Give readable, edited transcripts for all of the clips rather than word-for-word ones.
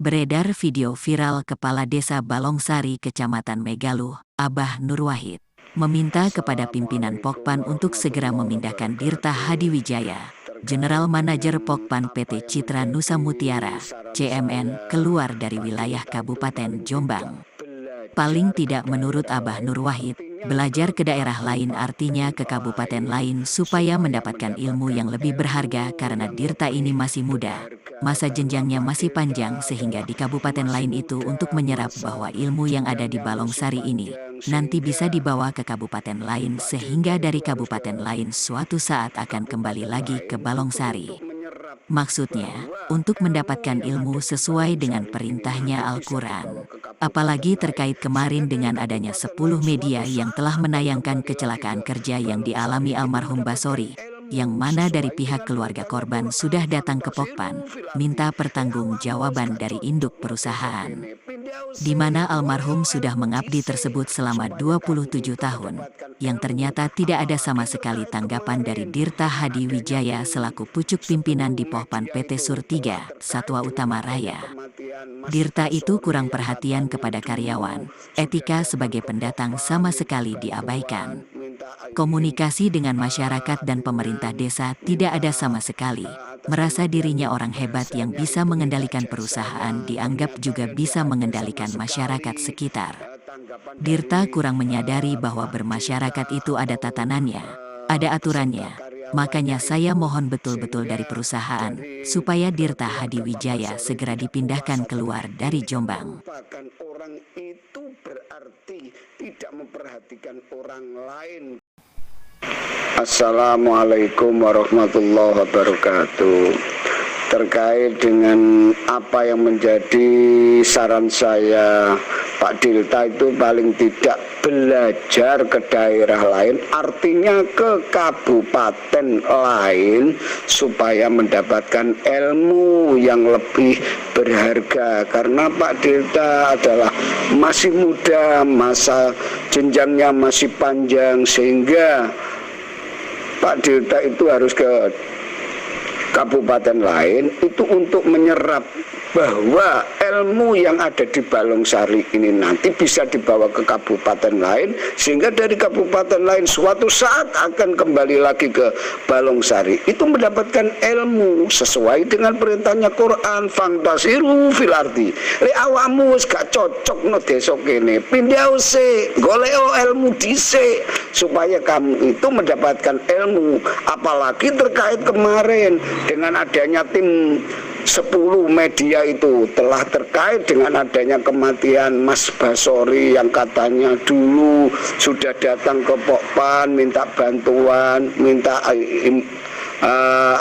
Beredar video viral Kepala Desa Balongsari, Kecamatan Megaluh, Abah Nur Wahid, meminta kepada pimpinan Pokpan untuk segera memindahkan Dirta Hadiwijaya, General Manajer Pokpan PT Citra Nusa Mutiara, CMN, keluar dari wilayah Kabupaten Jombang. Paling tidak menurut Abah Nur Wahid, belajar ke daerah lain artinya ke kabupaten lain supaya mendapatkan ilmu yang lebih berharga karena Dirta ini masih muda. Masa jenjangnya masih panjang sehingga di kabupaten lain itu untuk menyerap bahwa ilmu yang ada di Balongsari ini nanti bisa dibawa ke kabupaten lain sehingga dari kabupaten lain suatu saat akan kembali lagi ke Balongsari. Maksudnya, untuk mendapatkan ilmu sesuai dengan perintahnya Al-Quran. Apalagi terkait kemarin dengan adanya 10 media yang telah menayangkan kecelakaan kerja yang dialami almarhum Basori, yang mana dari pihak keluarga korban sudah datang ke Pokpan, minta pertanggungjawaban dari induk perusahaan. Di mana almarhum sudah mengabdi tersebut selama 27 tahun, yang ternyata tidak ada sama sekali tanggapan dari Dirta Hadiwijaya selaku pucuk pimpinan di Pokpan PT Sur 3, Satwa Utama Raya. Dirta itu kurang perhatian kepada karyawan, etika sebagai pendatang sama sekali diabaikan. Komunikasi dengan masyarakat dan pemerintah desa tidak ada sama sekali. Merasa dirinya orang hebat yang bisa mengendalikan perusahaan dianggap juga bisa mengendalikan masyarakat sekitar. Dirta kurang menyadari bahwa bermasyarakat itu ada tatanannya, ada aturannya. Makanya saya mohon betul-betul dari perusahaan, supaya Dirta Hadiwijaya segera dipindahkan keluar dari Jombang. Orang itu berarti tidak memperhatikan orang lain. Assalamualaikum warahmatullahi wabarakatuh. Terkait dengan apa yang menjadi saran saya, Pak Dirta itu paling tidak belajar ke daerah lain, artinya ke kabupaten lain supaya mendapatkan ilmu yang lebih berharga. Karena Pak Dirta adalah masih muda, masa jenjangnya masih panjang, sehingga Pak Dirta itu harus ke kabupaten lain itu untuk menyerap bahwa ilmu yang ada di Balongsari ini nanti bisa dibawa ke kabupaten lain, sehingga dari kabupaten lain suatu saat akan kembali lagi ke Balongsari itu mendapatkan ilmu sesuai dengan perintahnya Quran, fantasiru fil ardi. Le awamu wis gak cocok no desa kene, pindah se goleo ilmu dhisik supaya kamu itu mendapatkan ilmu. Apalagi terkait kemarin dengan adanya tim 10 media itu telah terkait dengan adanya kematian Mas Basori yang katanya dulu sudah datang ke Pokpan minta bantuan, minta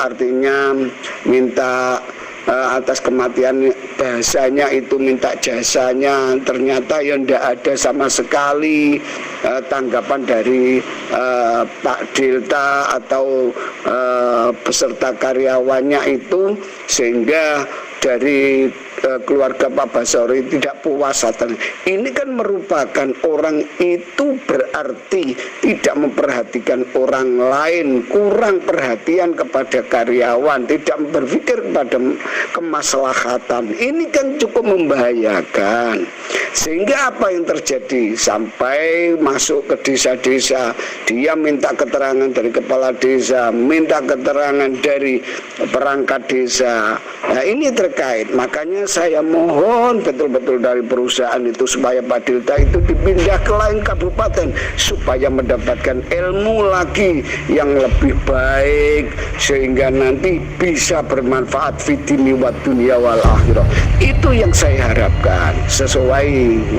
artinya minta atas kematian, bahasanya itu minta jasanya, ternyata ya tidak ada sama sekali tanggapan dari Pak Dirta atau beserta karyawannya itu, sehingga dari keluarga Pak Basori tidak puas. Ini kan merupakan orang itu berarti tidak memperhatikan orang lain, kurang perhatian kepada karyawan, tidak berpikir kepada kemaslahatan. Ini kan cukup membahayakan. Sehingga apa yang terjadi sampai masuk ke desa-desa, dia minta keterangan dari kepala desa, minta keterangan dari perangkat desa. Nah ini terkait, makanya saya mohon betul-betul dari perusahaan itu supaya Pak Dirta itu dipindah ke lain kabupaten supaya mendapatkan ilmu lagi yang lebih baik, sehingga nanti bisa bermanfaat fitini wa dunia wal akhirah. Itu yang saya harapkan. Sesuai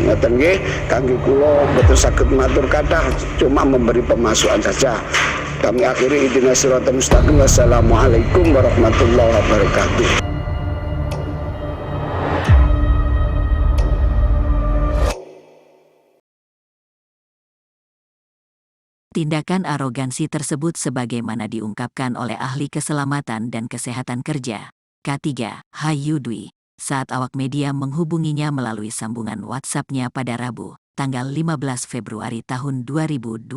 ngoten nggih, kangge kula betul saged matur kathah, cuma memberi pemasukan saja. Kami akhiri ihdinas siratal mustaqim. Wassalamualaikum warahmatullahi wabarakatuh. Tindakan arogansi tersebut sebagaimana diungkapkan oleh ahli keselamatan dan kesehatan kerja, K3, Hayudwi, saat awak media menghubunginya melalui sambungan WhatsApp-nya pada Rabu, tanggal 15 Februari tahun 2023.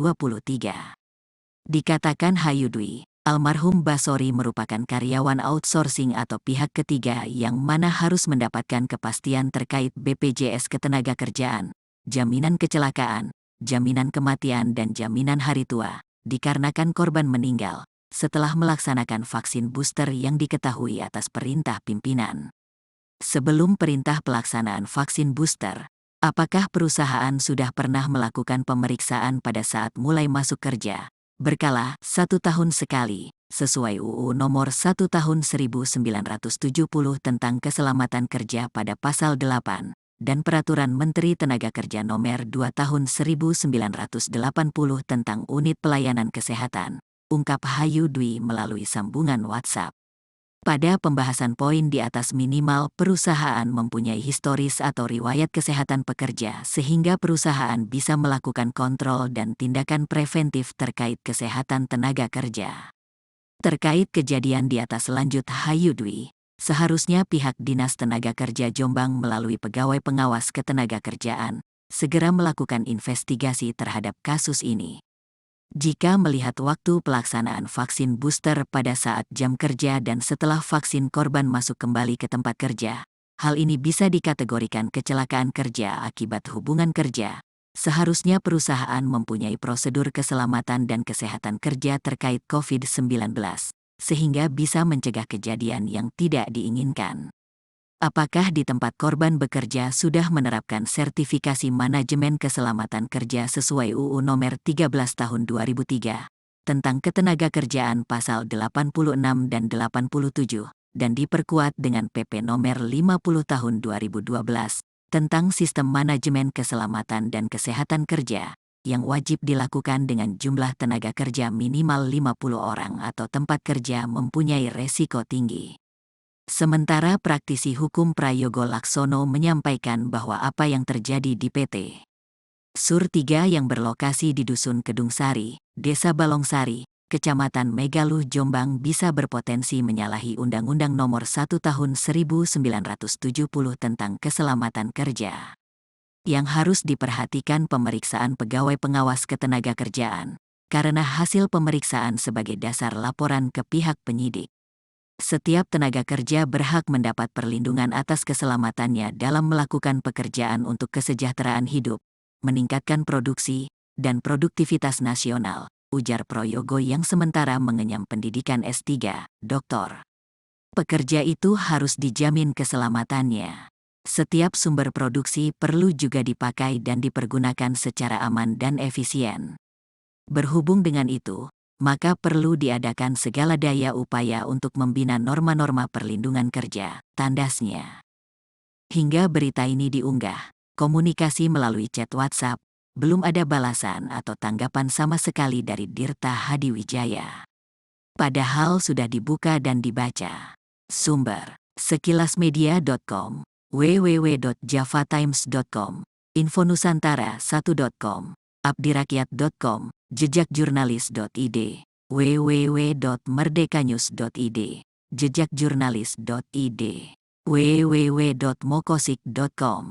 Dikatakan Hayudwi, Almarhum Basori merupakan karyawan outsourcing atau pihak ketiga yang mana harus mendapatkan kepastian terkait BPJS Ketenagakerjaan, jaminan kecelakaan, jaminan kematian dan jaminan hari tua, dikarenakan korban meninggal setelah melaksanakan vaksin booster yang diketahui atas perintah pimpinan. Sebelum perintah pelaksanaan vaksin booster, apakah perusahaan sudah pernah melakukan pemeriksaan pada saat mulai masuk kerja? Berkala 1 tahun sekali, sesuai UU Nomor 1 Tahun 1970 tentang Keselamatan Kerja pada Pasal 8, dan Peraturan Menteri Tenaga Kerja Nomor 2 Tahun 1980 tentang Unit Pelayanan Kesehatan, ungkap Hayu Dwi melalui sambungan WhatsApp. Pada pembahasan poin di atas minimal perusahaan mempunyai historis atau riwayat kesehatan pekerja sehingga perusahaan bisa melakukan kontrol dan tindakan preventif terkait kesehatan tenaga kerja. Terkait kejadian di atas lanjut Hayu Dwi, seharusnya pihak Dinas Tenaga Kerja Jombang melalui Pegawai Pengawas Ketenagakerjaan segera melakukan investigasi terhadap kasus ini. Jika melihat waktu pelaksanaan vaksin booster pada saat jam kerja dan setelah vaksin korban masuk kembali ke tempat kerja, hal ini bisa dikategorikan kecelakaan kerja akibat hubungan kerja. Seharusnya perusahaan mempunyai prosedur keselamatan dan kesehatan kerja terkait COVID-19, sehingga bisa mencegah kejadian yang tidak diinginkan. Apakah di tempat korban bekerja sudah menerapkan sertifikasi manajemen keselamatan kerja sesuai UU Nomor 13 Tahun 2003 tentang Ketenagakerjaan Pasal 86 dan 87 dan diperkuat dengan PP Nomor 50 Tahun 2012 tentang Sistem Manajemen Keselamatan dan Kesehatan Kerja yang wajib dilakukan dengan jumlah tenaga kerja minimal 50 orang atau tempat kerja mempunyai resiko tinggi. Sementara praktisi hukum Prayogo Laksono menyampaikan bahwa apa yang terjadi di PT Sur 3 yang berlokasi di Dusun Kedung Sari, Desa Balongsari, Kecamatan Megaluh Jombang bisa berpotensi menyalahi Undang-Undang Nomor 1 Tahun 1970 tentang Keselamatan Kerja. Yang harus diperhatikan pemeriksaan pegawai pengawas ketenagakerjaan, karena hasil pemeriksaan sebagai dasar laporan ke pihak penyidik. Setiap tenaga kerja berhak mendapat perlindungan atas keselamatannya dalam melakukan pekerjaan untuk kesejahteraan hidup, meningkatkan produksi, dan produktivitas nasional, ujar Prayogo yang sementara mengenyam pendidikan S3, Dr. Pekerja itu harus dijamin keselamatannya. Setiap sumber produksi perlu juga dipakai dan dipergunakan secara aman dan efisien. Berhubung dengan itu, maka perlu diadakan segala daya upaya untuk membina norma-norma perlindungan kerja, tandasnya. Hingga berita ini diunggah, komunikasi melalui chat WhatsApp, belum ada balasan atau tanggapan sama sekali dari Dirta Hadiwijaya. Padahal sudah dibuka dan dibaca. Sumber: sekilasmedia.com, www.javatimes.com, infonusantara1.com, abdirakyat.com, jejakjurnalis.id, www.merdekanews.id, jejakjurnalis.id, www.mokosik.com.